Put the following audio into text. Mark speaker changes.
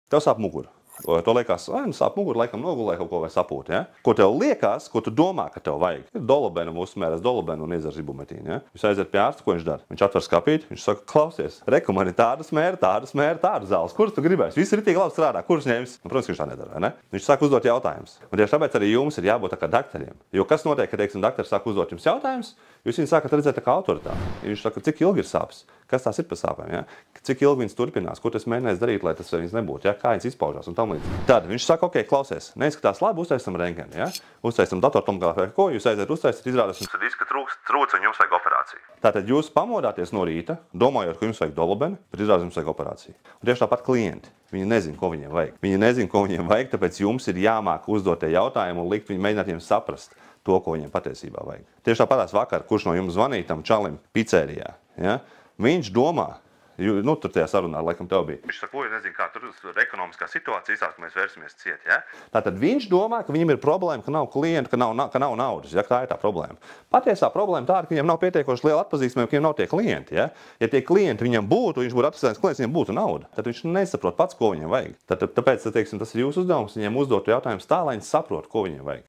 Speaker 1: Tev sāp mugura. Tev liekas, nu sāp mugura, laikam nogulēja kaut ko vai sapūti, ja? Ko tev liekas, ko tu domā, ka tev vajag? Ir dolobenu, uzsmēras dolobenu un iedzer ibumetīnu, ja? Jūs aiziet pie ārsta, ko viņš dara? Viņš atver skapīti, viņš saka, klausies, reku man ir tāda smēra, tāda zāles. Kurus tu gribēsi? Visi ritīgi labi strādā, kurus ņems? Nu, protams, viņš tā nedara, vai ne? Viņš sāk uzdot jautājumus. Un tieši tāpēc arī jums ir jābūt tā kā daktariem. Jo kas notiek, ka, teiksim, daktars sāk uzdot jums jautājumus, jūs viņu sākat redzēt tā kā autoritāti. Viņš saka, cik ilgi ir sāpes? Kas tās ir par sāpēm, ja? Cik ilgi viņas turpinās, ko tas mēģinās darīt, lai tas viņas nebūtu, ja? Kā viņas izpaužās un tam līdzīgi. Tad viņš saka, ok, klausies, neizskatās labi, uztaisam rentgeni, ja? Uztaisam datortomogrāfiju, ko jūs aiziet uztaisīt, izrādās, jums ir diska trūc un jums vajag operāciju. Tātad jūs pamodāties no rīta, domājot, ka jums vajag dolobeni, bet izrādās, jums vajag operāciju. Un tieši tāpat klienti. Viņi nezina, ko viņiem vajag. Viņi nezina, ko viņiem vajag, tāpēc jums ir jāmāk uzdot tie jautājumi un likt viņu mēģināt viņiem saprast to, ko viņiem patiesībā vajag. Tieši tāpatās vakar, kurš no jums zvanīja tam čalim pizzērijā, ja? Viņš domā, nu, tur tajā sarunā, laikam tev bija. Viņš saka, es nezinu, kā tur ekonomiskā situācija izsāk, ka mēs vērsimies ciet, ja? Tātad viņš domā, ka viņam ir problēma, ka nav klientu, ka nav naudas, ja? Tā ir tā problēma. Patiesā problēma tāda, ka viņam nav pietiekoši liela atpazīstamība, ka viņam nav tie klienti, ja? Ja tie klienti viņam būtu, viņš būtu atpazīstams klients, viņam būtu nauda, tad viņš nesaprot pats, ko viņam vajag. Tāpēc, teiksim, tas ir jūsu uzdevums, viņiem uzdot jautājumus tā, lai viņi saprot, ko viņiem vajag.